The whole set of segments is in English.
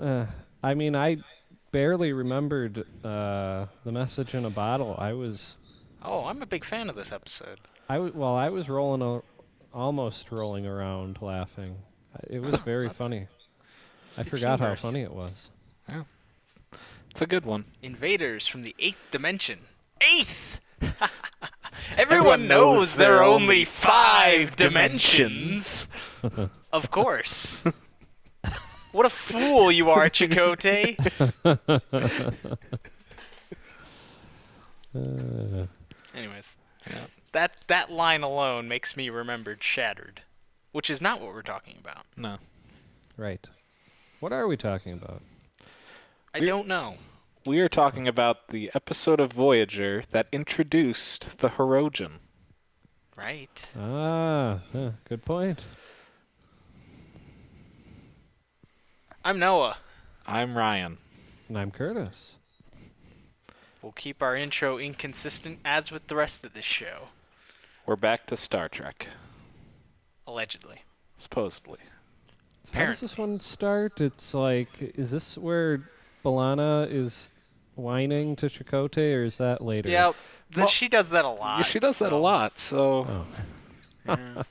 I mean, I barely remembered the message in a bottle. Oh, I'm a big fan of this episode. Well, I was almost rolling around laughing. It was very That's funny. I it's forgot how humorous. funny it was. Yeah, it's a good one. Invaders from the 8th dimension. 8th! Everyone knows there are only 5 dimensions. Of course. What a fool you are, Chakotay. Anyways, Yeah. that line alone makes me remember Shattered, which is not what we're talking about. No. Right. What are we talking about? I We're- don't know. We are talking about the episode of Voyager that introduced the Hirogen. Right. Good point. I'm Noah. I'm Ryan. And I'm Curtis. We'll keep our intro inconsistent as with the rest of this show. We're back to Star Trek, Allegedly. supposedly. So how does this one start? It's like, is this where B'Elanna is whining to Chakotay, or is that later? Yeah, Well, she does that a lot. Yeah, she does that a so- lot, so... Oh. Yeah.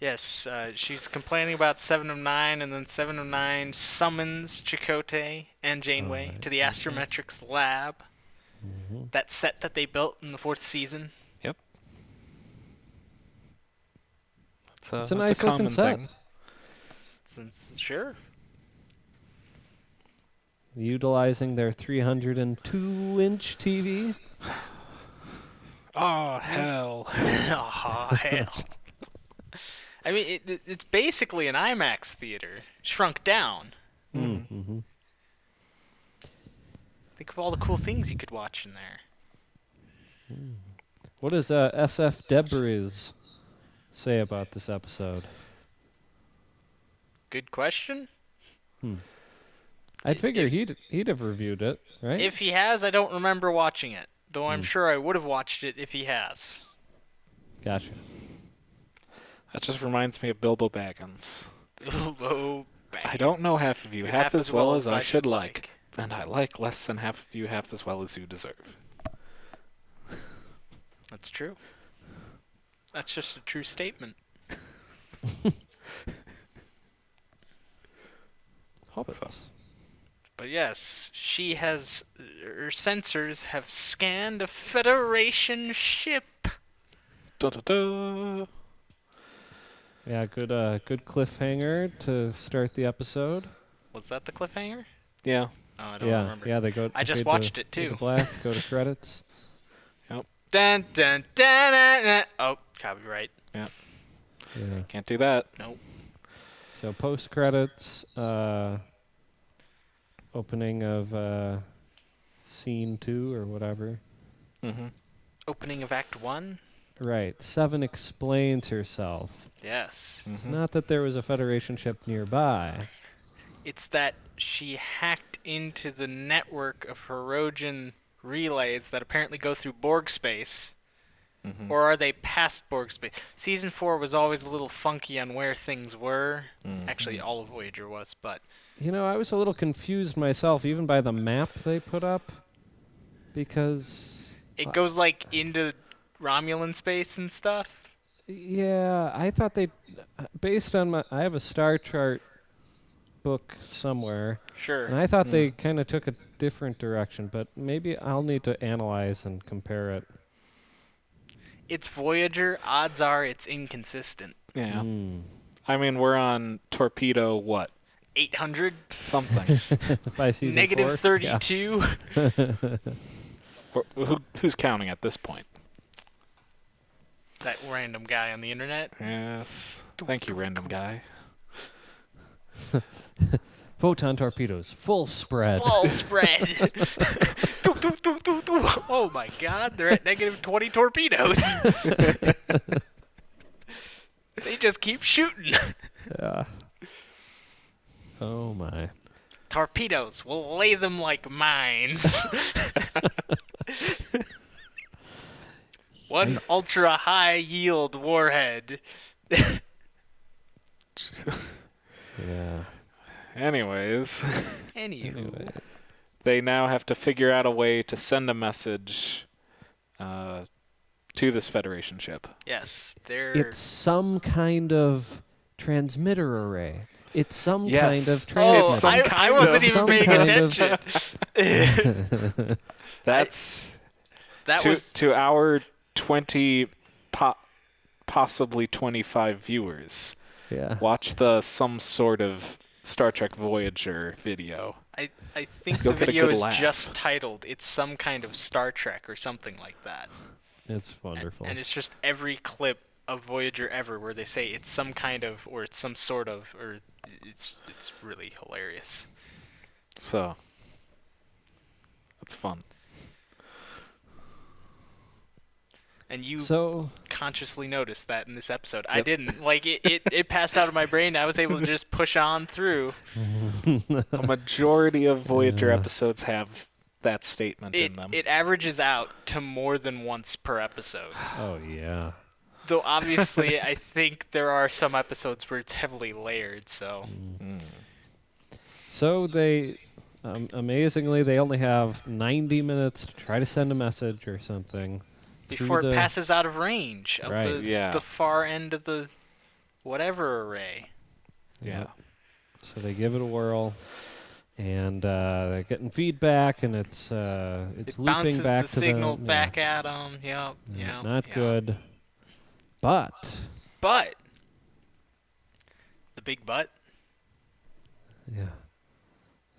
Yes, she's complaining about 7 of 9, and then 7 of 9 summons Chakotay and Janeway Alright. to the Astrometrics lab, Mhm. that set that they built in the 4th season. Yep. It's a that's nice common looking set. thing. Sure. Utilizing their 302-inch TV. Oh, hell. Oh, hell. I mean, it's basically an IMAX theater, shrunk down. Mm-hmm. Think of all the cool things you could watch in there. What does SF Debris say about this episode? Good question. I'd figure If- he'd have reviewed it, right? If he has, I don't remember watching it, though I'm Hmm. sure I would have watched it if he has. Gotcha. That just reminds me of Bilbo Baggins. Bilbo I don't know half of you half as well as I should like, like. and I like less than half of you half as well as you deserve. That's true. That's just a true statement. Hobbits. But yes, her sensors have scanned a Federation ship. Da-da-da. Yeah, good cliffhanger to start the episode. Was that the cliffhanger? Yeah. Oh, I don't Yeah, remember. yeah, they go. I just fade watched to- it, fade too. to black, go to credits. Dun dun dun dun dun. Oh, copyright. Yeah. Can't do that. Nope. So post credits, opening of scene 2 or whatever. Mm-hmm. Opening of Act 1? Right. Seven explains herself. Yes. It's not that there was a Federation ship nearby. It's that she hacked into the network of Hirogen relays that apparently go through Borg space. Mm-hmm. Or are they past Borg space? Season 4 was always a little funky on where things were. Mhm. Actually, all of Voyager was, but You know, I was a little confused myself, even by the map they put up, because it goes like into Romulan space and stuff. yeah, I thought they, based on I have a star chart book somewhere, Sure. and I thought they kind of took a different direction, but maybe I'll need to analyze and compare it. It's Voyager. Odds are it's inconsistent. Yeah. Mm. I mean, we're on Torpedo, what? 800? Something. By season Negative 4? Yeah. 32? Who's counting at this point? That random guy on the internet. Yes. Thank you, random guy. Photon torpedoes, full spread. Full spread. Doo, doo, doo, doo, doo. Oh my god, they're at negative 20 torpedoes. They just keep shooting. Yeah. Oh my. Torpedoes, we'll lay them like mines. One ultra high yield warhead. Yeah. Anyways, Anywho. they now have to figure out a way to send a message to this Federation ship. Yes, they're... It's some kind of transmitter array. It's some Yes. kind of It's transmitter. some I kind wasn't of- even some paying kind of- attention. That's That was... to our 20, possibly 25 viewers. Yeah. Watch the some sort of Star Trek Voyager video. I think You'll the get a video good is laugh. just titled, it's some kind of Star Trek or something like that. It's wonderful. And it's just every clip of Voyager ever where they say it's some kind of, or it's some sort of, or it's really hilarious. So, that's fun. And you So consciously noticed that in this episode. I didn't. Like, it passed out of my brain. I was able to just push on through. A majority of Voyager Yeah. episodes have that statement in them. It averages out to more than once per episode. oh yeah. Though obviously, I think there are some episodes where it's heavily layered. So So they amazingly they only have 90 minutes to try to send a message or something. before through it the- passes out of range of Right. the far end of the whatever array. Yeah. So they give it a whirl, and they're getting feedback, and it's It looping bounces back the to signal the back at them. Yep. yeah, Yep. not yep. good. But But the big but.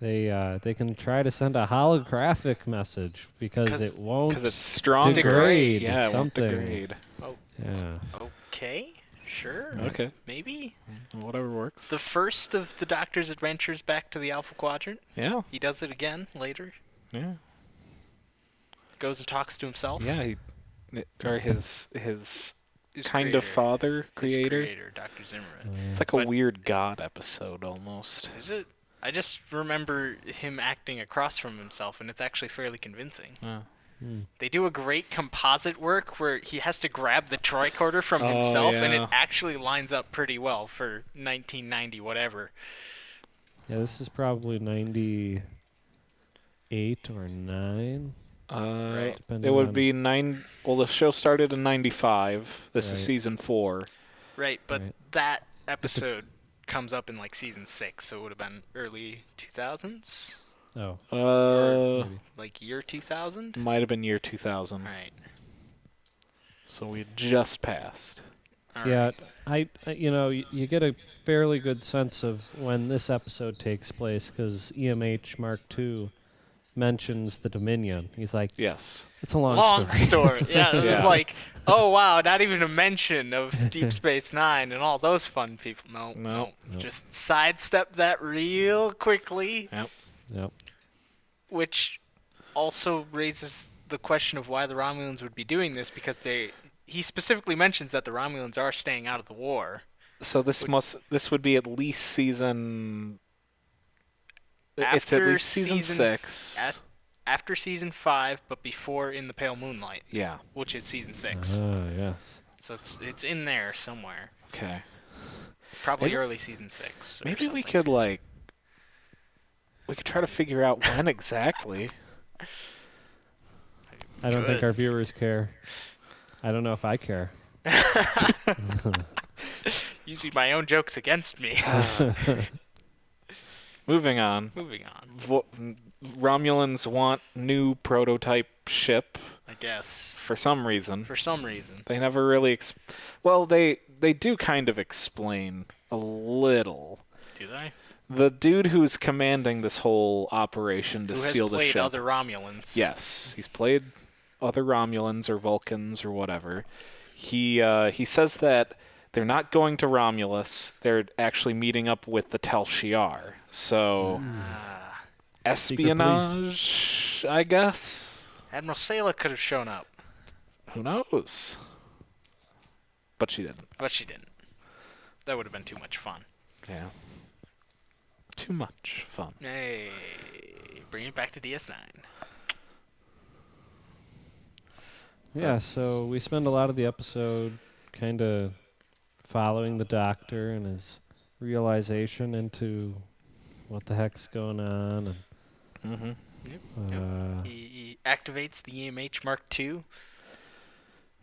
yeah, they can try to send a holographic message because it won't Because it's stronger. degrade Yeah, it won't something. degrade. Yeah. Okay. Sure. Okay. Maybe. Whatever works. The first of the Doctor's adventures back to the Alpha Quadrant. Yeah. He does it again later. Yeah. Goes and talks to himself. Yeah. Or his His kind of creator. father, His creator. Dr. Zimmerman. It's like a But- weird god episode almost. Is it? I just remember him acting across from himself, and it's actually fairly convincing. Yeah. They do a great composite work where he has to grab the tricorder from Oh, himself, and yeah. it actually lines up pretty well for 1990 whatever. Yeah, this is probably 98 or 9. Right. It Depending would on- be 9. Well, the show started in 95. This Right. is season 4. Right, but Right. that episode comes up in like season 6, so it would have been early 2000s, Oh. maybe. like year 2000. Might have been year 2000. Right. So we just passed. All Yeah, right. you get a fairly good sense of when this episode takes place because EMH Mark II mentions the Dominion. He's like, Yes. it's a long, Long story. story. Yeah, it Yeah. was like, oh wow, not even a mention of Deep Space Nine and all those fun people. No, No. Nope. just sidestep that real quickly, Yep. which also raises the question of why the Romulans would be doing this because he specifically mentions that the Romulans are staying out of the war. So this would be at least season. It's at After least season 6. After season 5, but before In the Pale Moonlight, Yeah. which is season 6. Yes. So it's in there somewhere. Okay. Probably Maybe- early season 6. or Maybe we something. could we could try to figure out when exactly. I don't think Good. our viewers care. I don't know if I care. Using my own jokes against me. Moving on. Moving on, Romulans want new prototype ship I guess. for some reason. For some reason. They never really they do kind of explain a little. Do they? The dude who's commanding this whole operation to Who has seal the played ship. other Romulans? Yes, he's played other Romulans or Vulcans or whatever. He says that they're not going to Romulus. They're actually meeting up with the Tal Shiar. So espionage, I guess. Admiral Sayla could have shown up, Who knows? But she didn't. but she didn't. That would have been too much fun. Yeah. Too much fun. Hey, bring it back to DS9. Yeah, so we spend a lot of the episode kind of following the Doctor and his realization into what the heck's going on. Mm-hmm. Yep. He activates the EMH Mark II.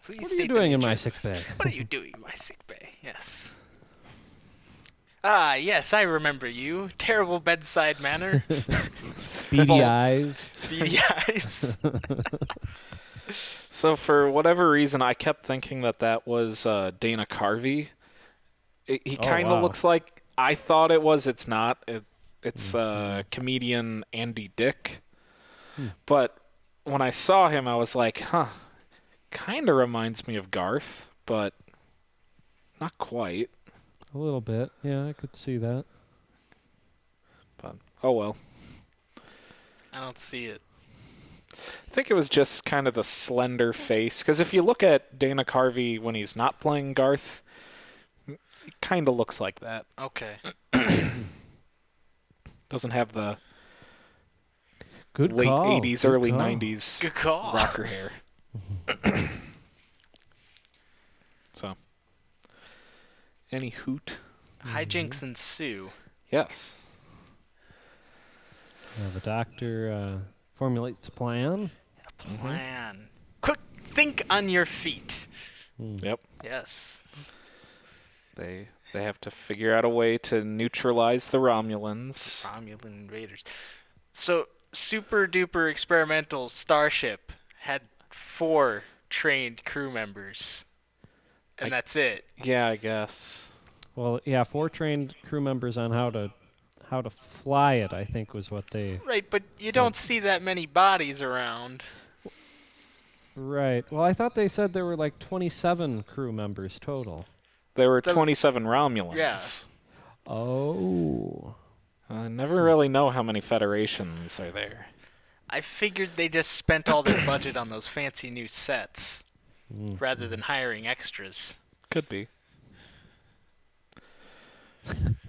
Please What are you state the doing in my nature. sick bay? What are you doing in my sick bay? Yes. Ah, yes, I remember you. Terrible bedside manner. Beady eyes. Beady eyes. So for whatever reason, I kept thinking that was Dana Carvey. He kind of wow. looks like I thought it was. It's not. It's comedian Andy Dick. But when I saw him, I was like, huh, kind of reminds me of Garth, but not quite. A little bit. Yeah, I could see that. But oh well. I don't see it. I think it was just kind of the slender face. Because if you look at Dana Carvey when he's not playing Garth, he kind of looks like that. Okay. Doesn't have the Good late call. 80s, Good early call. 90s Good call. rocker hair. So, any hoot? Hijinks ensue. Yes. The doctor formulates a plan. A plan. Quick, think on your feet. Yep. Yes. They have to figure out a way to neutralize the Romulans. Romulan invaders. So, super duper experimental starship had 4 trained crew members. And that's it. Yeah, I guess. Well, yeah, 4 trained crew members on how to fly it, I think was what they... Right, but you don't see that many bodies around. Right. Well, I thought they said there were like 27 crew members total. There were 27 Romulans. Yeah. Oh. I never really know how many Federations are there. I figured they just spent all their budget on those fancy new sets rather than hiring extras. Could be.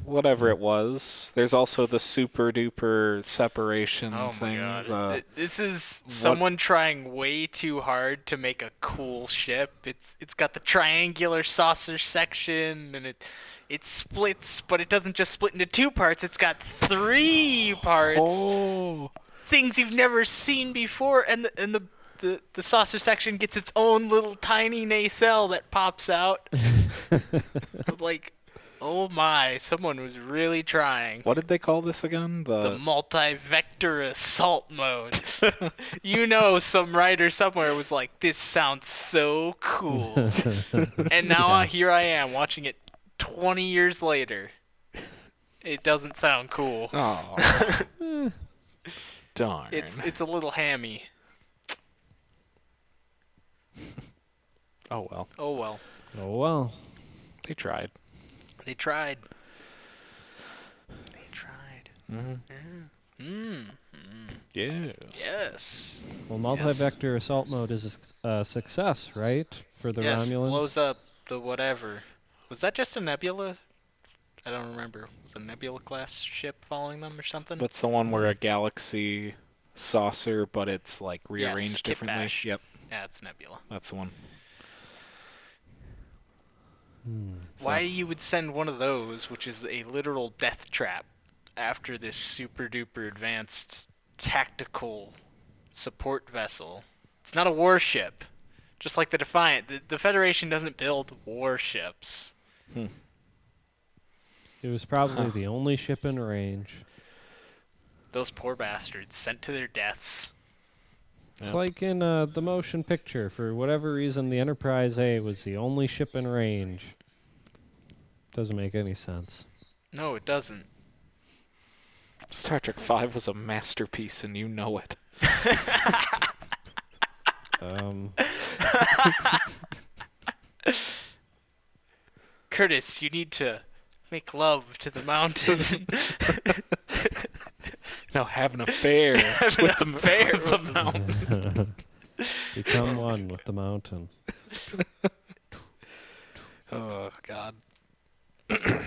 Whatever it was. There's also the super duper separation thing. Oh my god. This is someone trying way too hard to make a cool ship. It's got the triangular saucer section and it splits, but it doesn't just split into 2 parts. It's got 3 parts. Oh. Things you've never seen before, and the saucer section gets its own little tiny nacelle that pops out. I'm like, oh my, someone was really trying. What did they call this again? The multi-vector assault mode. You know, some writer somewhere was like, this sounds so cool. And now here I am watching it 20 years later. It doesn't sound cool. Oh. Darn. It's a little hammy. Oh well. Oh well. Oh, well. They tried. They tried. They tried. Yeah. Yes. Well, multi-vector assault mode is a success, right? For the Yes, Romulans? blows up the whatever. Was that just a nebula? I don't remember. Was a Nebula class ship following them or something? That's the one where a galaxy saucer, but it's like rearranged Kit differently. Bash. Yep, Yeah, it's Nebula. that's the one. Why you would send one of those, which is a literal death trap, after this super duper advanced tactical support vessel? It's not a warship. Just like the Defiant. The Federation doesn't build warships. It was probably the only ship in range. Those poor bastards sent to their deaths. It's Yep. like in the motion picture. For whatever reason, the Enterprise A was the only ship in range. Doesn't make any sense. No, it doesn't. Star Trek V was a masterpiece, and you know it. Curtis, you need to make love to the mountain. No, have an affair with the mountain. Become one with the mountain. Oh God.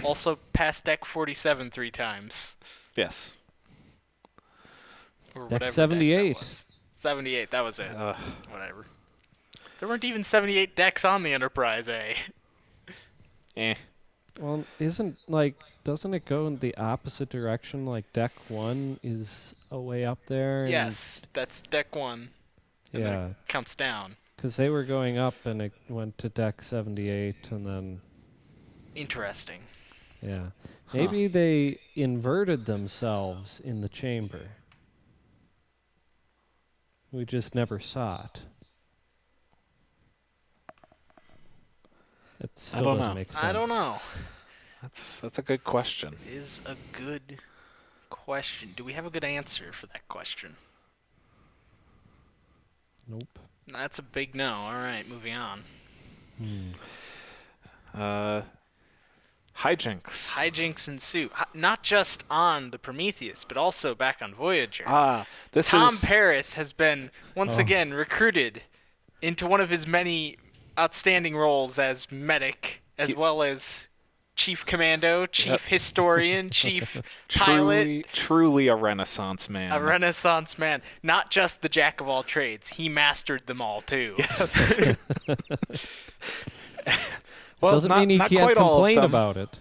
Also, pass deck 47 3 times. Yes. Or Deck whatever 78. That was. 78, that was it. Ugh. Whatever. There weren't even 78 decks on the Enterprise A. Eh. Well, isn't like doesn't it go in the opposite direction? Like deck 1 is way up there. And Yes, that's deck 1. And then yeah, it counts down. because they were going up and it went to deck 78 and then Interesting. yeah, maybe they inverted themselves in the chamber. We just never saw it. It still don't doesn't know. make sense. I don't know. That's a good question. Is a good question. Do we have a good answer for that question? Nope. That's a big no. All right, moving on. Hijinks. Hijinks ensue. Not just on the Prometheus, but also back on Voyager. This Tom is Paris has been once again recruited into one of his many outstanding roles as medic, as well as chief commando, chief historian, chief pilot. Truly a Renaissance man. A Renaissance man. Not just the jack of all trades. He mastered them all, too. Yes. Well, doesn't not, mean he not can't quite all of complain them. about it.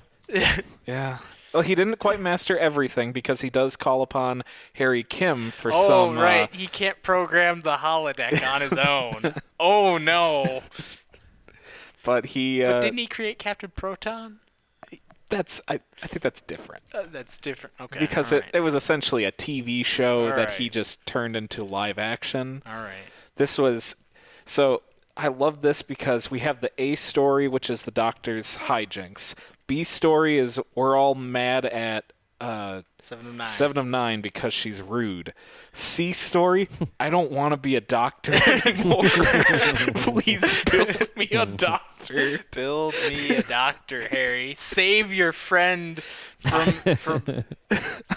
Yeah. Well, he didn't quite master everything because he does call upon Harry Kim for some... Oh, right. He can't program the holodeck on his own. Oh, no. But he... But didn't he create Captain Proton? I think that's different. That's different. Okay. Because all right. it was essentially a TV show All that right. he just turned into live action. All right. This was... So, I love this because we have the A story, which is the Doctor's hijinks. B story is we're all mad at 7 of 9. 7 of 9 because she's rude. C story, I don't want to be a doctor anymore. Please build me a doctor. Build me a doctor, Harry. Save your friend from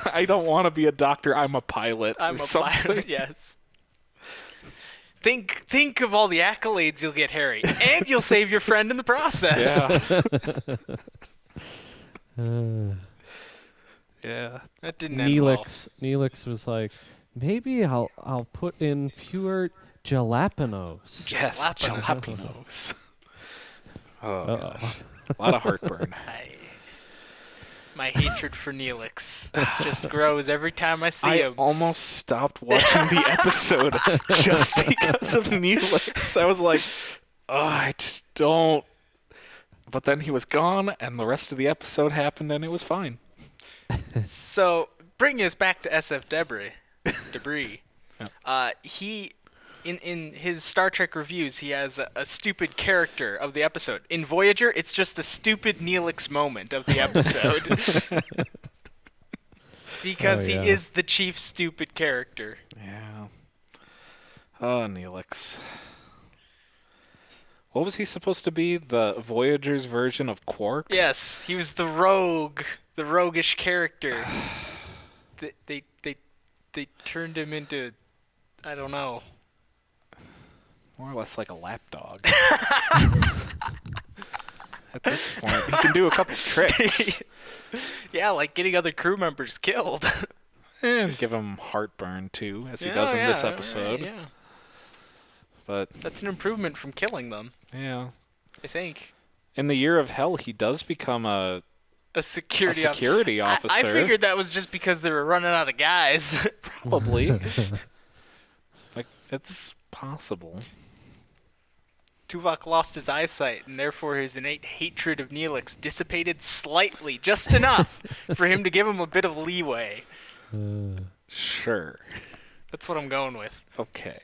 I don't want to be a doctor. I'm a pilot. I'm or a something. pilot. Yes. Think of all the accolades you'll get, Harry, and you'll save your friend in the process. Yeah. Yeah. That didn't end well. Neelix was like, maybe I'll put in fewer jalapenos. Yes, Jalapenos. jalapenos. Oh, Uh-oh. gosh. A lot of heartburn. My hatred for Neelix just grows every time I see I him. almost stopped watching the episode just because of Neelix. I was like, oh, I just don't. But then he was gone, and the rest of the episode happened, and it was fine. So, bringing us back to SF Debris. Yeah. He, in his Star Trek reviews, he has a stupid character of the episode. In Voyager, it's just a stupid Neelix moment of the episode. Because he is the chief stupid character. Yeah. Oh, Neelix. What was he supposed to be? The Voyager's version of Quark? Yes, he was the roguish character. They turned him into, I don't know. More or less like a lapdog. At this point, he can do a couple tricks. Yeah, like getting other crew members killed. And give him heartburn, too, as he does in this episode. Yeah, But, that's an improvement from killing them, yeah. I think. In the Year of Hell, he does become a Security officer. I figured that was just because they were running out of guys. Probably. Like, it's possible. Tuvok lost his eyesight, and therefore his innate hatred of Neelix dissipated slightly, just enough, for him to give him a bit of leeway. Sure. That's what I'm going with. Okay.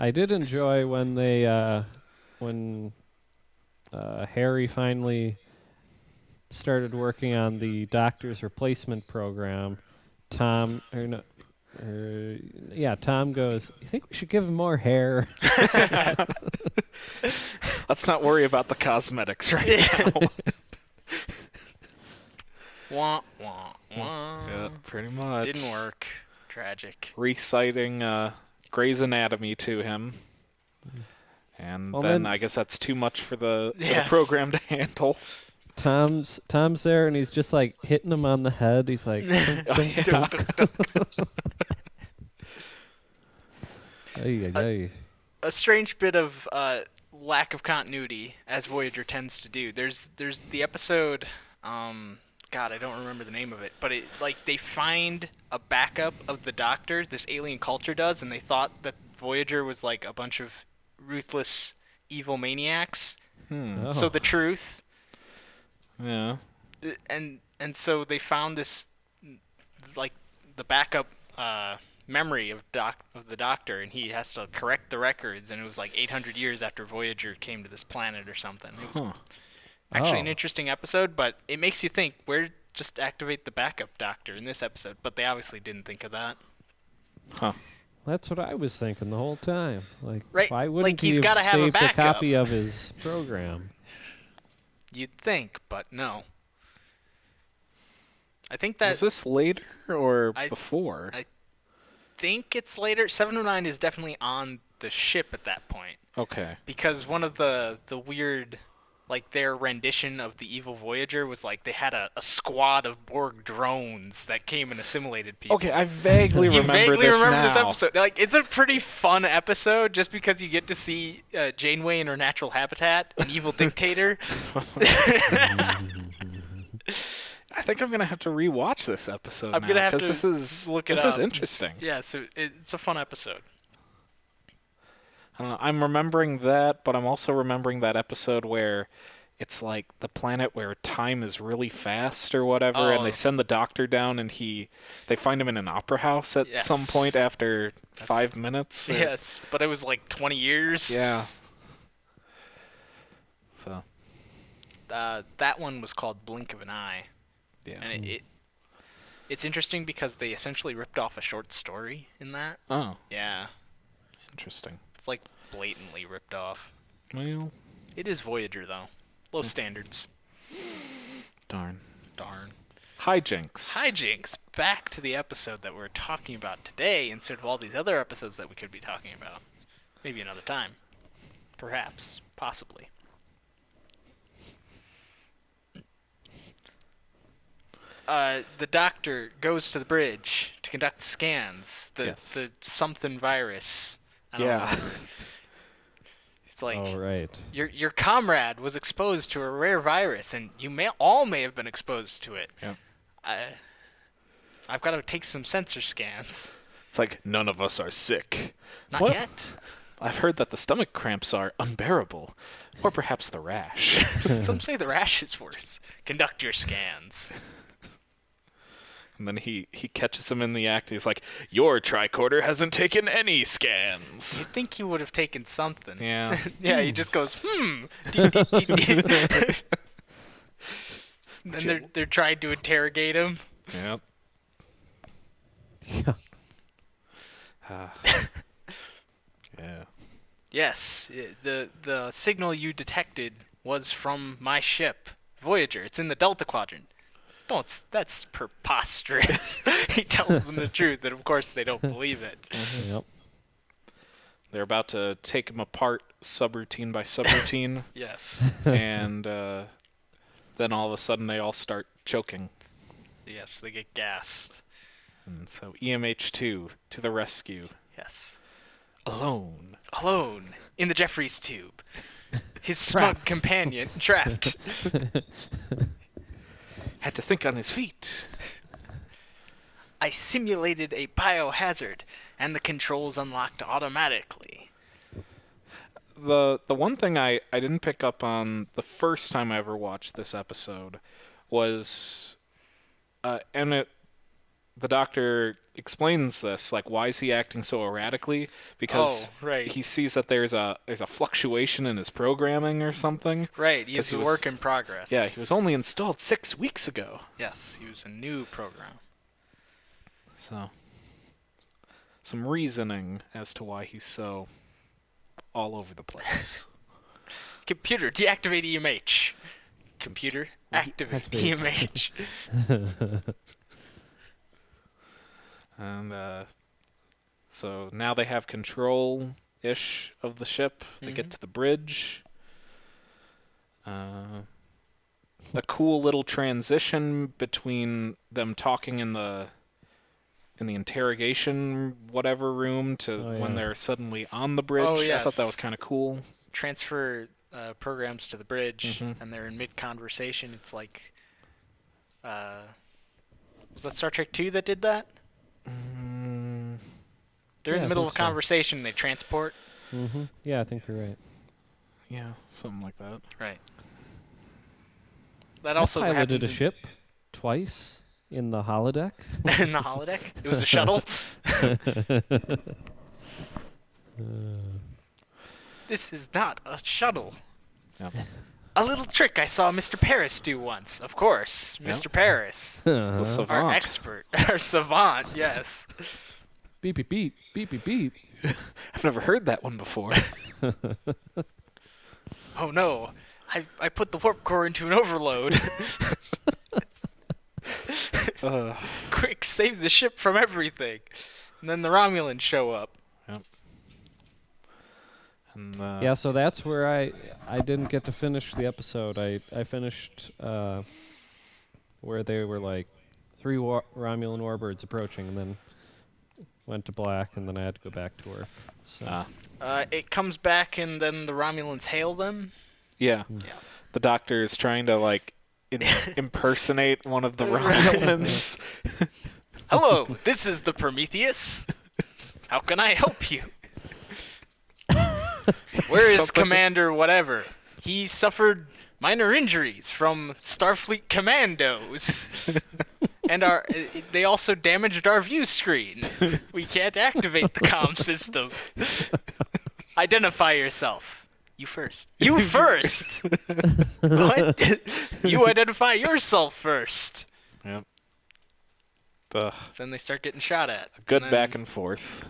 I did enjoy when they when Harry finally started working on the Doctor's replacement program. Tom goes, "You think we should give him more hair?" Let's not worry about the cosmetics right now. Wah, wah, wah. Yeah, pretty much. Didn't work. Tragic. Reciting Grey's Anatomy to him. And then I guess that's too much for the program to handle. Tom's there, and he's just like hitting him on the head. He's like, "Don't talk." A strange bit of lack of continuity, as Voyager tends to do. There's the episode God, I don't remember the name of it, but they find a backup of the Doctor. This alien culture does, and they thought that Voyager was like a bunch of ruthless, evil maniacs. Oh. So the truth. Yeah. And so they found this, like, the backup memory of the Doctor, and he has to correct the records. And it was like 800 years after Voyager came to this planet or something. It was actually an interesting episode, but it makes you think, where just activate the backup Doctor in this episode? But they obviously didn't think of that. Huh. That's what I was thinking the whole time. Like, Right, why wouldn't like, he's he gotta have a saved a backup. copy of his program? You'd think, but no. I think that... Was this later or before? I think it's later. 709 is definitely on the ship at that point. Okay. Because one of the weird, like, their rendition of the evil Voyager was like they had a squad of Borg drones that came and assimilated people. Okay, I vaguely You remember vaguely this remember now. this episode. Like, it's a pretty fun episode just because you get to see Janeway in her natural habitat, an evil dictator. I think I'm gonna have to rewatch this episode. I'm gonna have to this is look it this up. is interesting. Yeah, so it's a fun episode. I don't know, I'm remembering that, but I'm also remembering that episode where it's like the planet where time is really fast or whatever, and they send the Doctor down, and they find him in an opera house at some point after 5 minutes. Yes, but it was like 20 years. Yeah. So. That one was called Blink of an Eye. Yeah. And it's interesting because they essentially ripped off a short story in that. Oh. Yeah. Interesting. It's like blatantly ripped off. Well. It is Voyager, though. Low standards. Darn. Hijinks. Hijinks. Back to the episode that we're talking about today instead of all these other episodes that we could be talking about. Maybe another time. Perhaps. Possibly. The Doctor goes to the bridge to conduct scans. The something virus. I don't know. It's like, oh, right. your comrade was exposed to a rare virus, and you all may have been exposed to it. Yeah. I've got to take some sensor scans. It's like none of us are sick. Not What? yet. I've heard that the stomach cramps are unbearable, or perhaps the rash. Some say the rash is worse. Conduct your scans. And then he catches him in the act. He's like, "Your tricorder hasn't taken any scans." You'd think he would have taken something. Yeah. Yeah, he just goes, Dee, dee, dee, dee. Then they're trying to interrogate him. Yep. Yeah. Yeah. Yes, the signal you detected was from my ship, Voyager. It's in the Delta Quadrant. That's preposterous. He tells them the truth, and of course they don't believe it. Yep. They're about to take him apart subroutine by subroutine. Yes. And then all of a sudden they all start choking. Yes, they get gassed. And so EMH2 to the rescue. Yes. Alone. Alone in the Jeffries tube. His smug companion trapped. Had to think on his feet. I simulated a biohazard, and the controls unlocked automatically. The one thing I didn't pick up on the first time I ever watched this episode was, the Doctor explains this, like, why is he acting so erratically? Because he sees that there's a fluctuation in his programming or something. Right, he's a work in progress. Yeah, he was only installed 6 weeks ago. Yes, he was a new program. So, some reasoning as to why he's so all over the place. Computer, deactivate EMH. Computer, activate EMH. And so now they have control-ish of the ship. They get to the bridge. A cool little transition between them talking in the interrogation whatever room to when they're suddenly on the bridge. Oh, yes. I thought that was kind of cool. Transfer programs to the bridge, and they're in mid-conversation. It's like Was that Star Trek 2 that did that? They're in Yeah, the I middle of think a so. conversation. They transport. Mm-hmm. Yeah, I think you're right. Yeah, something like that. Right. That I also piloted happens a ship twice in the holodeck. in the holodeck. It was a shuttle. This is not a shuttle. Yep. A little trick I saw Mr. Paris do once. Of course, Yep. Mr. Paris, The Uh-huh. our savant. expert, our savant. Yes. Beep beep beep beep beep beep. I've never heard that one before. Oh no, I put the warp core into an overload. Quick, save the ship from everything. And then the Romulans show up. Yep. And, Yeah, so that's where I didn't get to finish the episode. I finished where they were like 3 Romulan warbirds approaching, and then went to black, and then I had to go back to work. So It comes back, and then the Romulans hail them. yeah. Yeah. The doctor is trying to, like, impersonate one of the Romulans. Hello, this is the Prometheus. How can I help you? Where is Something- Commander whatever? He suffered minor injuries from Starfleet commandos. And they also damaged our view screen. We can't activate the comm system. Identify yourself. You first. You first! What? You identify yourself first. Yep. Then they start getting shot at. Good and back then, and forth.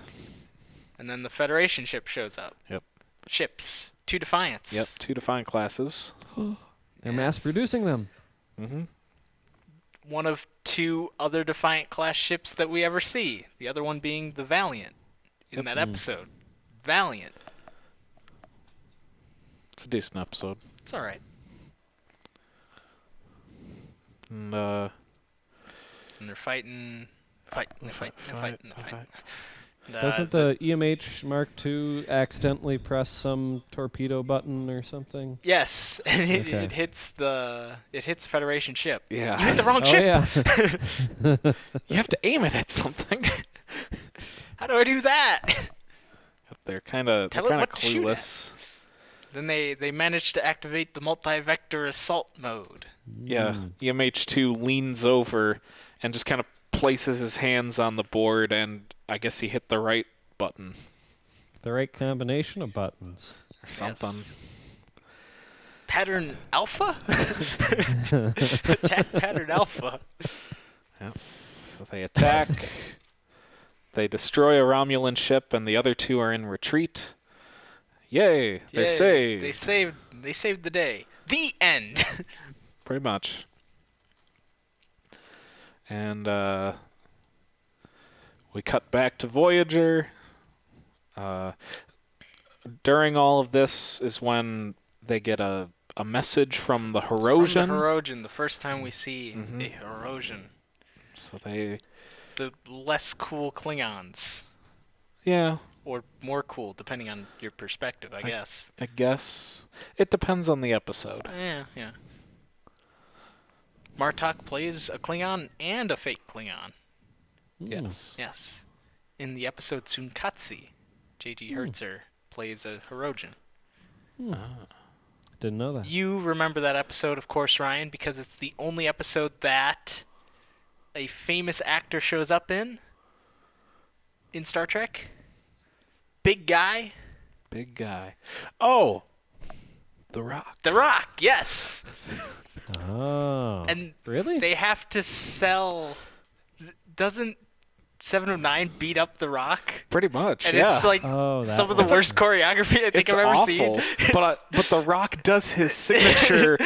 And then the Federation ship shows up. Yep. Ships. 2 Defiants. Yep. 2 defined classes. they're mass producing them. Mm-hmm. One of 2 other Defiant class ships that we ever see. The other one being the Valiant in that episode. Valiant. It's a decent episode. It's alright. And, And they're fighting. They fight. And, Doesn't the EMH Mark II accidentally press some torpedo button or something? Yes, and Okay. it hits the Federation ship. Yeah. You hit the wrong Oh ship. yeah. You have to aim it at something. How do I do that? They're kind of Tell it what to shoot at. clueless. Then they manage to activate the multi-vector assault mode. Yeah. EMH2 leans over and just kind of places his hands on the board, and I guess he hit the right button The right combination of buttons. or something. Pattern Alpha? Attack Pattern Alpha. Yep. So they attack. They destroy a Romulan ship, and the other 2 are in retreat. Yay! They're Yay, saved. They saved the day. The end. Pretty much. And we cut back to Voyager. During all of this is when they get a message from the Herosian. From the Herosian, the first time we see Mhm. a Herosian. So they, The less cool Klingons. yeah, Or more cool, depending on your perspective, I guess. I guess it depends on the episode. Yeah. Martok plays a Klingon and a fake Klingon. Yes. Yes. In the episode Tsunkatsi, J.G. Hertzer plays a Herosian. Didn't know that. You remember that episode, of course, Ryan, because it's the only episode that a famous actor shows up in Star Trek. Big guy. Big guy. Oh, The Rock. The Rock, yes. Oh. And really? they have to sell. Doesn't 709 beat up The Rock? Pretty much. And yeah. it's like Oh, that some of the one. worst choreography I think it's I've ever awful, seen. but The Rock does his signature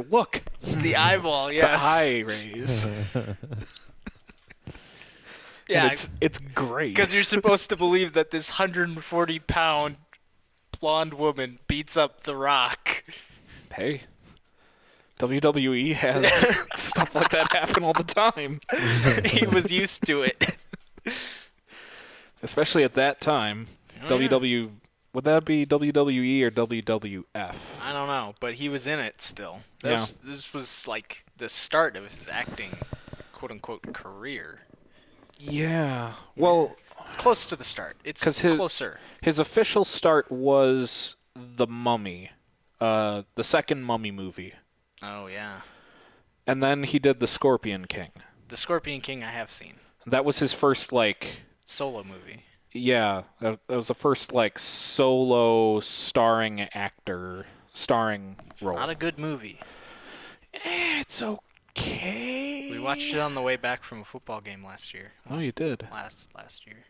look. The eyeball, The yes. eye raise. Yeah, And it's great. because you're supposed to believe that this 140-pound blonde woman beats up The Rock. Hey, WWE has stuff like that happen all the time, He was used to it. especially at that time. Oh, yeah. Would that be WWE or WWF? I don't know, but he was in it still. Yeah. This was like the start of his acting, quote unquote, career. Yeah. Well, Close to the start. It's 'cause closer. his official start was The Mummy, the second Mummy movie. Oh yeah, And then he did The Scorpion King. The Scorpion King I have seen. That was his first, like, Solo movie. yeah, that was the first, like, solo starring role. Not a good movie. It's okay. We watched it on the way back from a football game last year. Oh, you did. Last year.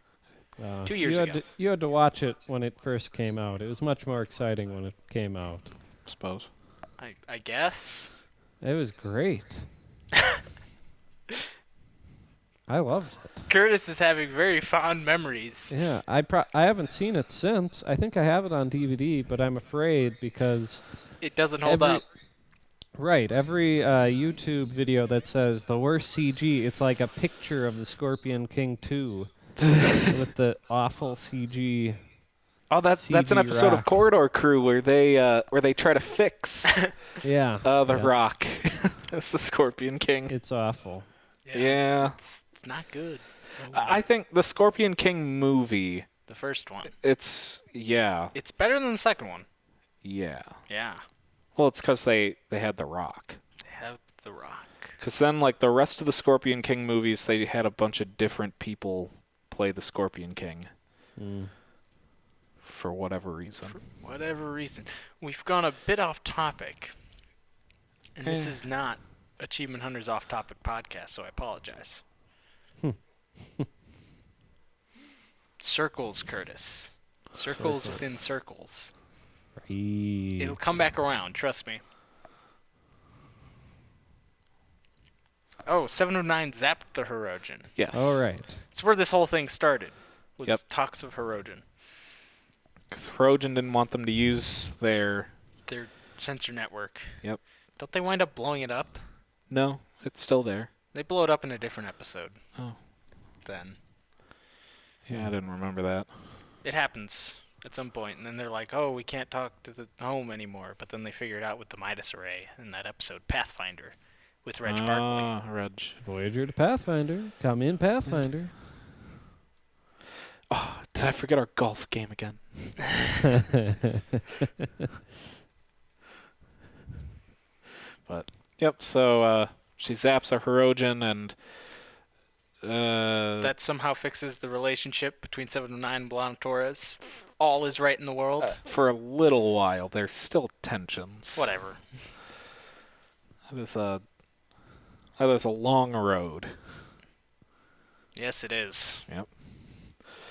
2 You years had ago. you had to watch it when it first came out. It was much more exciting when it came out. Suppose. I guess. It was great. I loved it. Curtis is having very fond memories. Yeah, I haven't seen it since. I think I have it on DVD, but I'm afraid because It doesn't hold up. Right, every YouTube video that says the worst CG, it's like a picture of the Scorpion King 2 with the awful CG. Oh, that's an CG episode of Rock. Corridor Crew where they try to fix Yeah. the yeah. Rock. It's the Scorpion King. It's awful. Yeah. It's not good. I think the Scorpion King movie, The first one. it's It's better than the second one. yeah. Yeah. Well, it's because they had the Rock. They have The Rock. Because then, like, the rest of the Scorpion King movies, they had a bunch of different people play the Scorpion King. For whatever reason. Whatever reason. We've gone a bit off topic. And this is not Achievement Hunter's Off Topic podcast, so I apologize. Circles, Curtis. Circles within circles. Right. It'll come back around, trust me. Oh, 709 zapped the Hirogen. Yes. All right. It's where this whole thing started. Was Yep. talks of Hirogen. Because Hirogen didn't want them to use their... Their sensor network. Yep. Don't they wind up blowing it up? No, it's still there. They blow it up in a different episode. Oh. Then. Yeah, I didn't remember that. It happens at some point, and then they're like, oh, we can't talk to the home anymore. But then they figure it out with the Midas Array in that episode, Pathfinder, with Reg Barkley. Ah, Reg. Voyager to Pathfinder. Come in, Pathfinder. Oh, did I forget our golf game again? But, yep, so she zaps a Hirogen and... That somehow fixes the relationship between 709 and Blonde Torres. All is right in the world. for a little while, there's still tensions. Whatever. That is a long road. Yes, it is. Yep.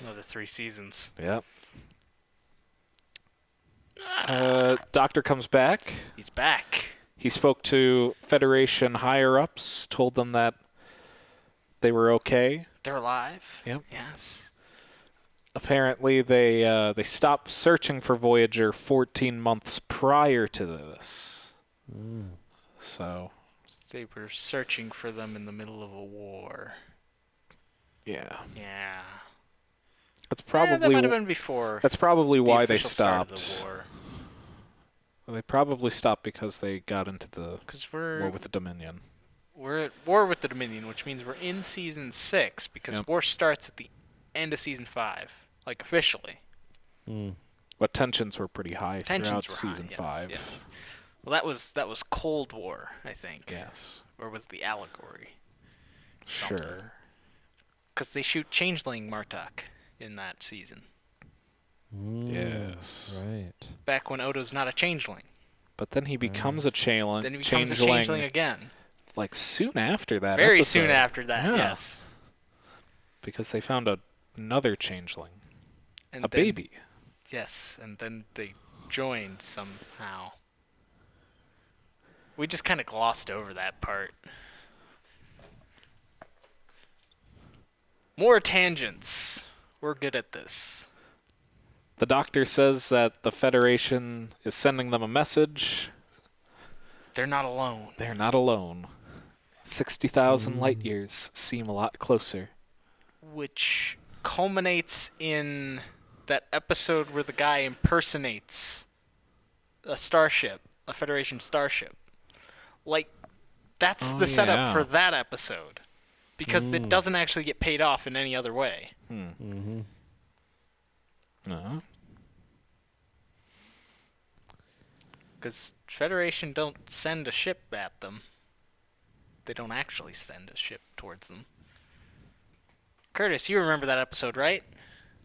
Another 3 seasons. Yep. Doctor comes back. He's back. He spoke to Federation higher-ups, told them that they were okay. They're alive. Yep. Yes. Apparently, they stopped searching for Voyager 14 months prior to this. So, They were searching for them in the middle of a war. yeah. Yeah. That's That probably might have been before. that's probably the why they official start of stopped. the war. They probably stopped because they got into the Because war with the Dominion. we're at war with the Dominion, which means we're in season 6 because Yep. war starts at the end of season 5, like officially. But tensions were pretty high Tensions throughout were season high, yes, 5. yes. Well, that was Cold War, I think. Yes. Or was the allegory? Sure. Because they shoot Changeling Martok in that season. Yes. Right. Back when Odo's not a changeling. But then he becomes a changeling. Then he becomes a changeling again. Like soon after that. Very episode. soon after that, Yeah. yes. Because they found another changeling. And A then- baby. Yes, and then they joined somehow. We just kind of glossed over that part. More tangents. We're good at this. The Doctor says that the Federation is sending them a message. They're not alone. They're not alone. 60,000 light years seem a lot closer. Which culminates in that episode where the guy impersonates a starship, a Federation starship. Like That's Oh, the setup yeah. for that episode. Because it doesn't actually get paid off in any other way. Mm-hmm. No. Because Federation don't send a ship at them. They don't actually send a ship towards them. Curtis, you remember that episode, right?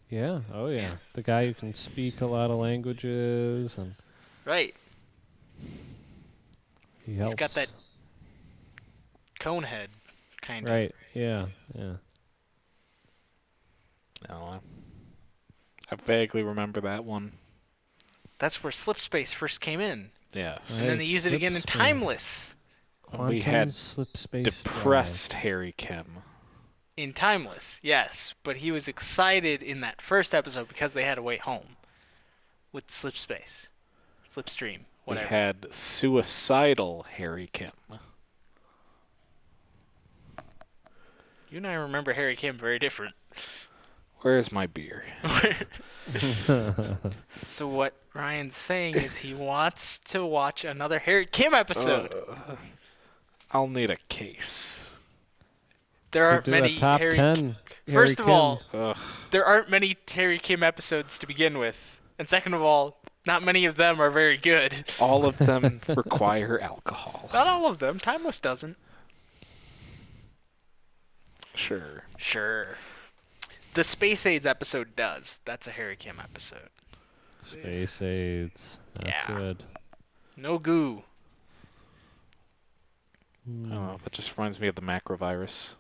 Yeah. Oh yeah. Yeah. The guy who can speak a lot of languages and Right. he helps. He's got that cone head, kind of. Right. Yeah. Yeah. I don't know. I vaguely remember that one. That's where slipspace first came in. Yes. And then they use it again in Slipspace. Timeless. Quantum We had slip space Depressed Harry Kim. In Timeless, yes. But he was excited in that first episode because they had a way home. With slipspace. Slipstream. Whatever. We had Suicidal Harry Kim. You and I remember Harry Kim very different. Where's my beer? drive. So what Ryan's saying is he wants to watch another Harry Kim episode. I'll need a case. There aren't do many a top Harry 10. First of Harry all, Ugh. there aren't many Harry Kim episodes to begin with. And second of all, not many of them are very good. All of them require alcohol. Not all of them. Timeless doesn't. Sure. Sure. The Space Aids episode does. That's a Harry Kim episode. Space aids. Not Yeah. good. No goo. Oh, that just reminds me of the macrovirus.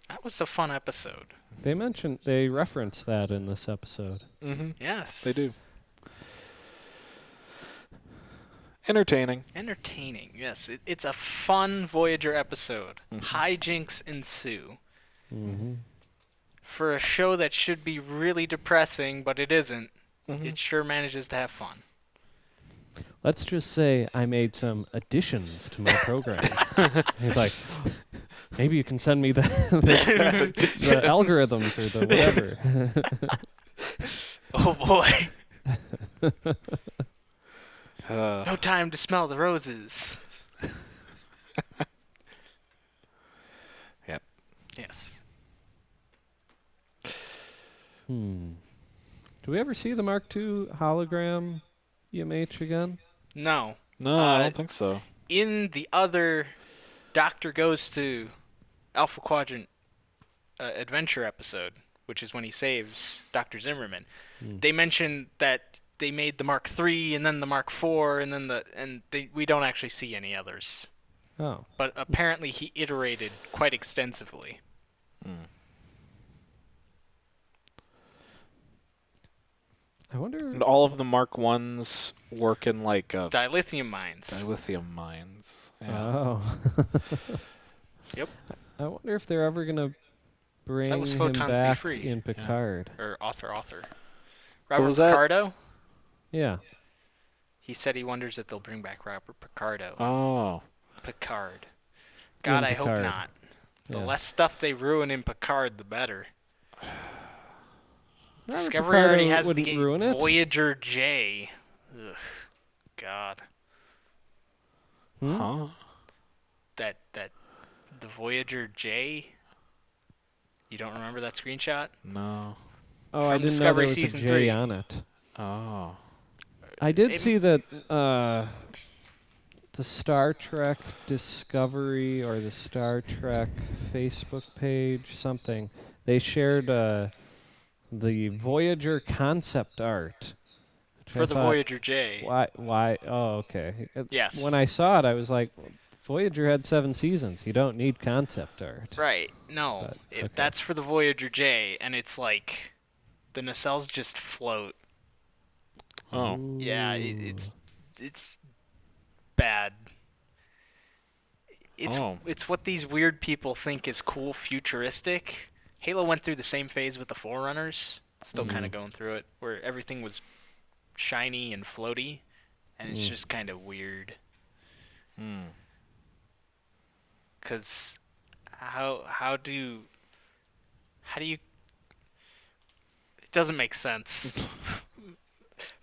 That was a fun episode. They reference that in this episode. Mm-hmm. Yes. They do. Entertaining. Entertaining. Yes. It's a fun Voyager episode. Mhm. Hijinks ensue. Mm-hmm. For a show that should be really depressing, but it isn't, Mhm. it sure manages to have fun. Let's just say I made some additions to my program. He's like, maybe you can send me the algorithms or the whatever. Oh boy. Uh, No time to smell the roses. Yep. Yes. Do we ever see the Mark II hologram EMH again? No. no, I Uh, don't think so. In the other Doctor Goes to Alpha Quadrant adventure episode, which is when he saves Dr. Zimmerman, they mentioned that they made the Mark III and then the Mark IV and then we don't actually see any others. Oh. But apparently he iterated quite extensively. Mm. I wonder. And all of the Mark I's work in like Dilithium mines. dilithium mines. Yeah. Oh. Yep. I wonder if they're ever gonna bring was him Photons Be back Free. in Picard. Or author. Robert was that? Picardo? Yeah. He said he wonders if they'll bring back Robert Picardo. Oh. Picard. God, I hope Picard. not. The Yeah. less stuff they ruin in Picard, the better. Robert Discovery already Picardo has the wouldn't game ruin it. Voyager J. Ugh. God. Hmm? Huh? That the Voyager J. You don't remember that screenshot? No. Oh, I From didn't know Discovery there was a Season J 3. on it. Oh. I did Maybe- see that the Star Trek Discovery or the Star Trek Facebook page, something, they shared the Voyager concept art. which I For the thought, Voyager J. Why? Oh, okay. Yes. When I saw it, I was like, Voyager had 7 seasons. You don't need concept art. Right. No. But, okay. That's for the Voyager J, and it's like the nacelles just float. Oh. Yeah, Ooh. it's bad. Oh. It's what these weird people think is cool, futuristic. Halo went through the same phase with the Forerunners. Still kind of going through it, where everything was shiny and floaty, and it's just kind of weird. Hmm. 'Cause how do you? It doesn't make sense.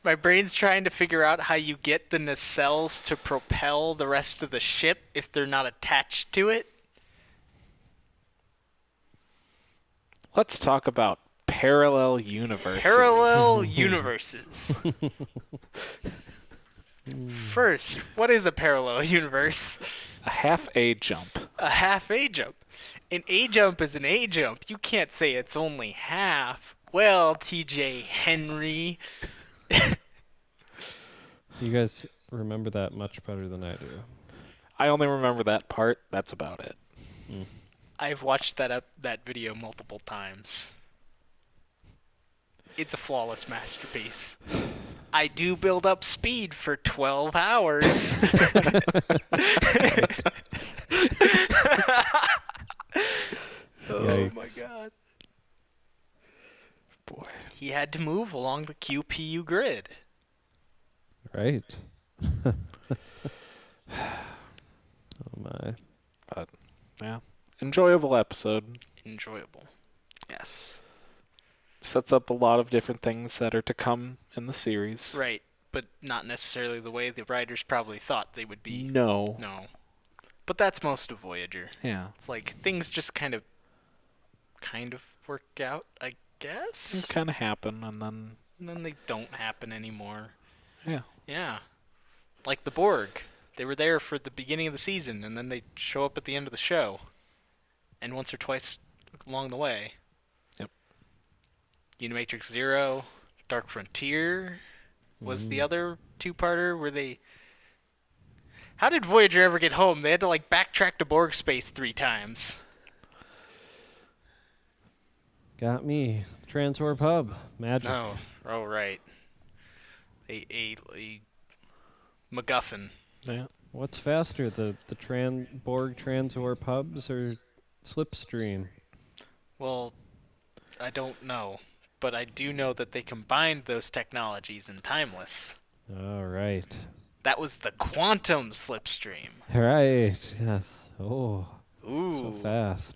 My brain's trying to figure out how you get the nacelles to propel the rest of the ship if they're not attached to it. Let's talk about parallel universes. Parallel universes. First, what is a parallel universe? A half A jump. A half A jump. An A jump is an A jump. You can't say it's only half. Well, TJ Henry. You guys remember that much better than I do. I only remember that part. That's about it. I've watched that video multiple times. It's a flawless masterpiece. I do build up speed for 12 hours. Oh my god. Boy. He had to move along the QPU grid. Right. Oh my. But, yeah. Enjoyable episode. Enjoyable. Yes. Sets up a lot of different things that are to come in the series. Right, but not necessarily the way the writers probably thought they would be. No. No. But that's most of Voyager. Yeah. It's like things just kind of work out, I guess. Things kind of happen, and then... And then they don't happen anymore. Yeah. Yeah. Like the Borg. They were there for the beginning of the season, and then they show up at the end of the show. And once or twice along the way. Yep. Unimatrix Zero, Dark Frontier was the other two-parter where they... How did Voyager ever get home? They had to, like, backtrack to Borg space 3 times. Got me. Transwarp hub. Magic. No. Oh, right. A MacGuffin. Yeah. What's faster, the Borg Transwarp hubs or Slipstream? Well, I don't know. But I do know that they combined those technologies in Timeless. All right. That was the quantum slipstream. Right. Yes. Oh. Ooh. So fast.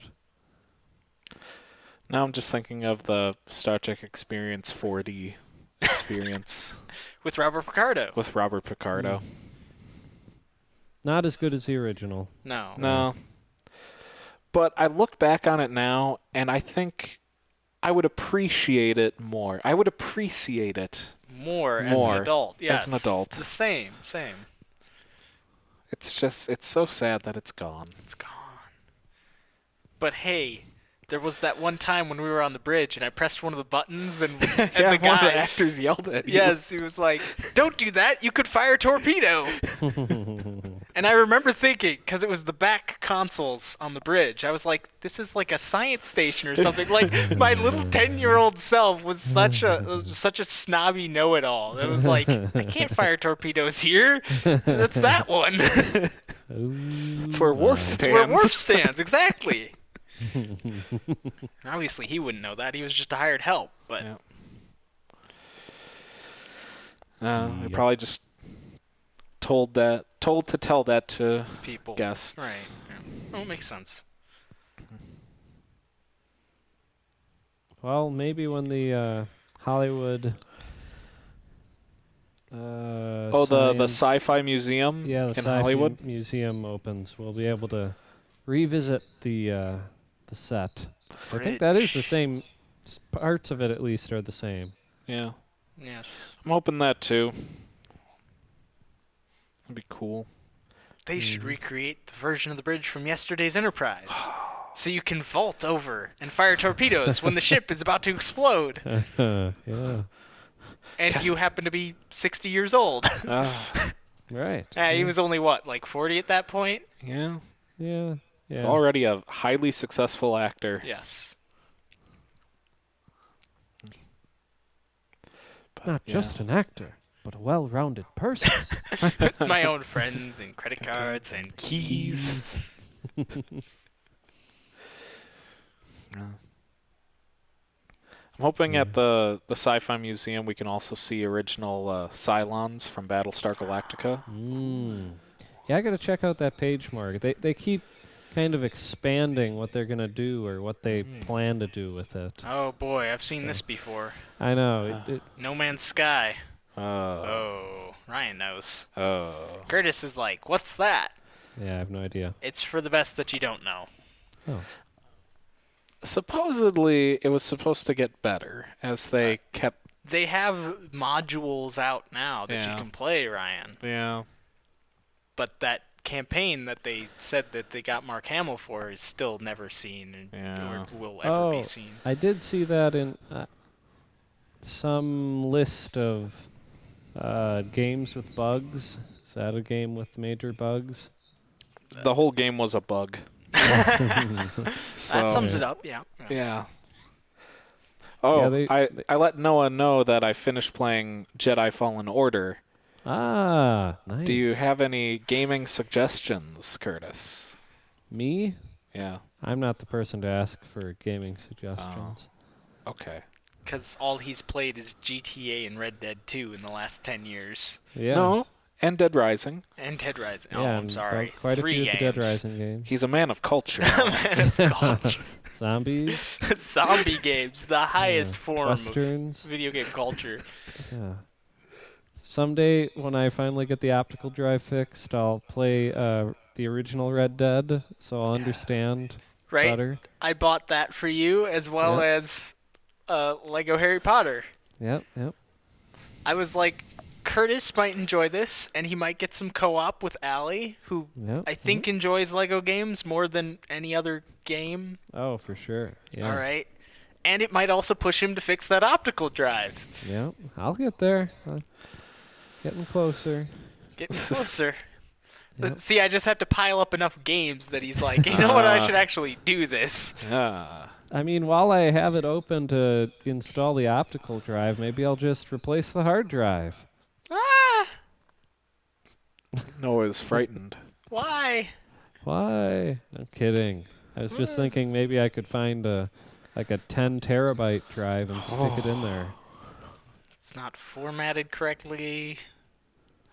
Now I'm just thinking of the Star Trek Experience 4D experience With Robert Picardo. with Robert Picardo. Not as good as the original. No. No. But I look back on it now, and I think I would appreciate it more. I would appreciate it. More as More an adult. Yes. as an adult. It's the same. It's just, it's so sad that it's gone. It's gone. But hey, there was that one time when we were on the bridge and I pressed one of the buttons and, Yeah, the one of guy... the actors yelled at you. Yes, he was like, "Don't do that. You could fire a torpedo." And I remember thinking, because it was the back consoles on the bridge, I was like, "This is like a science station or something." Like my little 10-year-old self was such a snobby know-it-all. It was like, "I can't fire torpedoes here. That's that one." That's where Worf That's stands. where Worf stands, exactly. Obviously, he wouldn't know that. He was just a hired help, but. Yeah. They probably just told to tell that to People. guests. Right. Yeah. Well, it makes sense. Well, maybe when the Hollywood. The Sci-Fi Museum yeah, the in Sci-Fi Hollywood. Museum opens, we'll be able to revisit the set. So I think Bridge. that is the same. Parts of it, at least, are the same. Yeah. Yes. I'm hoping that too. That'd be cool. They should recreate the version of the bridge from yesterday's Enterprise. So you can vault over and fire torpedoes when the ship is about to explode. Yeah. And you happen to be 60 years old. Right. He was only, what, like 40 at that point? Yeah. Yeah. Yeah. He's already a highly successful actor. Yes. But, Not just an actor, but a well-rounded person. With my own friends and credit cards and keys. Yeah. I'm hoping at the Sci-Fi Museum we can also see original Cylons from Battlestar Galactica. Yeah, I gotta check out that page, Mark. They keep kind of expanding what they're gonna do or what they plan to do with it. Oh boy, I've seen this before. I know. No Man's Sky. Oh, Ryan knows. Oh. Curtis is like, what's that? Yeah, I have no idea. It's for the best that you don't know. Oh. Supposedly, it was supposed to get better as they kept. They have modules out now that you Yeah. can play, Ryan. Yeah. But that campaign that they said that they got Mark Hamill for is still never seen and Yeah. or will ever be Oh, seen. I did see that in some list of games with bugs. Is that a game with major bugs? The whole game was a bug. That sums Yeah. it up, yeah. Yeah. Oh, Yeah, I let Noah know that I finished playing Jedi Fallen Order. Ah, nice. Do you have any gaming suggestions, Curtis? Me? Yeah. I'm not the person to ask for gaming suggestions. Okay. Because all he's played is GTA and Red Dead 2 in the last 10 years. Yeah. No, and Dead Rising. And Dead Rising. Yeah, Oh, I'm and sorry. quite a 3 few of the Dead games. Rising games. He's a man of culture. Man of culture. Zombies. Zombie games, the highest form Westerns. of video game culture. Yeah. Someday, when I finally get the optical drive fixed, I'll play the original Red Dead, so I'll understand Right? better. I bought that for you as well Yep. as Lego Harry Potter. Yep, yep. I was like, Curtis might enjoy this, and he might get some co-op with Allie, who Yep. I think enjoys Lego games more than any other game. Oh, for sure. Yeah. All right. And it might also push him to fix that optical drive. Yep. I'll get there. Getting closer. Getting closer. Yep. See, I just have to pile up enough games that he's like, you know what, I should actually do this. Yeah. I mean, while I have it open to install the optical drive, maybe I'll just replace the hard drive. Ah, Noah is frightened. why? Why? I'm kidding. I was just thinking maybe I could find a 10 terabyte drive and stick it in there. It's not formatted correctly.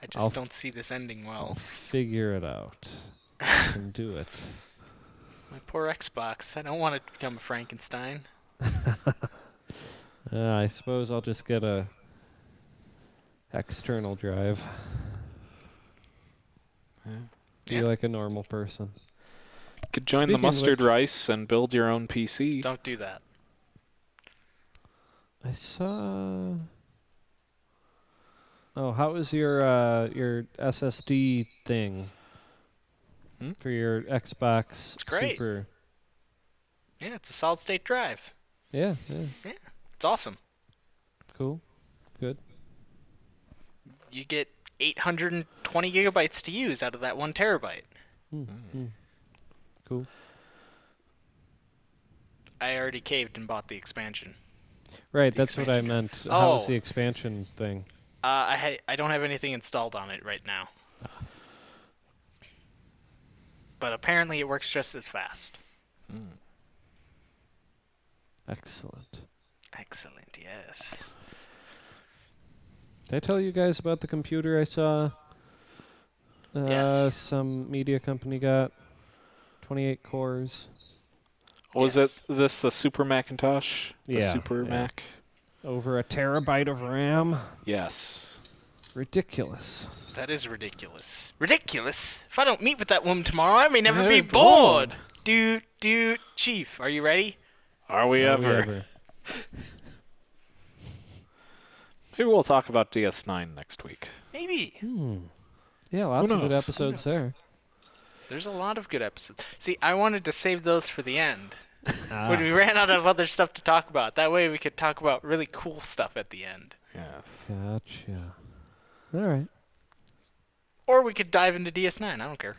I just I'll don't see this ending I'll well. figure it out. I can do it. My poor Xbox. I don't want it to become a Frankenstein. I suppose I'll just get a external drive. Be Yeah. like a normal person. Could join Speaking the of mustard which- rice and build your own PC. Don't do that. I saw. Oh, how was your SSD thing for your Xbox It's great. Super? Yeah, it's a solid state drive. Yeah, It's awesome. cool, good. You get 820 gigabytes to use out of that 1 terabyte. Cool. I already caved and bought the expansion. Right, The that's what I expansion. meant. How was Oh. the expansion thing? I don't have anything installed on it right now. But apparently it works just as fast. Excellent. Excellent, yes. Did I tell you guys about the computer I saw? Yes. Some media company got 28 cores. Was Yes. it this the Super Macintosh? The Yeah, Super yeah. Mac? Over a terabyte of RAM. Yes. Ridiculous. That is ridiculous. Ridiculous? If I don't meet with that woman tomorrow, I may never be Hey, bored. Chief, are you ready? Are we Are we ever? Maybe we'll talk about DS9 next week. Maybe. Yeah, lots of good knows? episodes there. There's a lot of good episodes. See, I wanted to save those for the end. Ah. When we ran out of other stuff to talk about. That way we could talk about really cool stuff at the end. Yes. Gotcha. All right. Or we could dive into DS9. I don't care.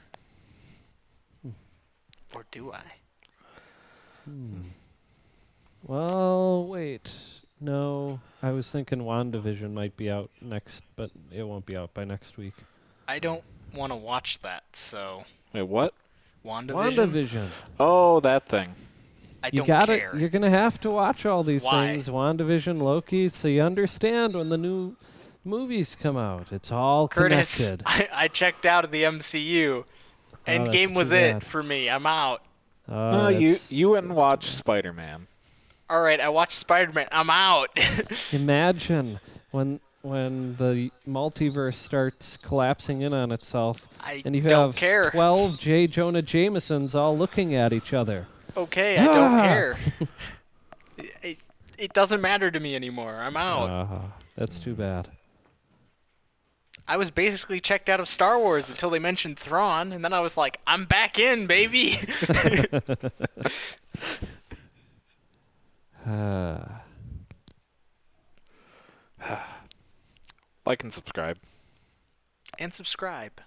Or do I? Well, wait. No, I was thinking WandaVision might be out next, but it won't be out by next week. I don't want to watch that, so... Wait, what? WandaVision? WandaVision. Oh, that thing. I You don't gotta. care. You're gonna have to watch all these Why? things. WandaVision, Loki, so you understand when the new movies come out. It's all Curtis, connected. I checked out of the MCU. that's Endgame was too it bad. for me. I'm out. No, you went and watched Spider-Man. All right, I watched Spider-Man. I'm out. Imagine when when the multiverse starts collapsing in on itself, I and you don't have care. 12 J. Jonah Jamesons all looking at each other. Okay, I don't care. It doesn't matter to me anymore. I'm out. That's too bad. I was basically checked out of Star Wars until they mentioned Thrawn, and then I was like, I'm back in, baby. Like and subscribe. And subscribe.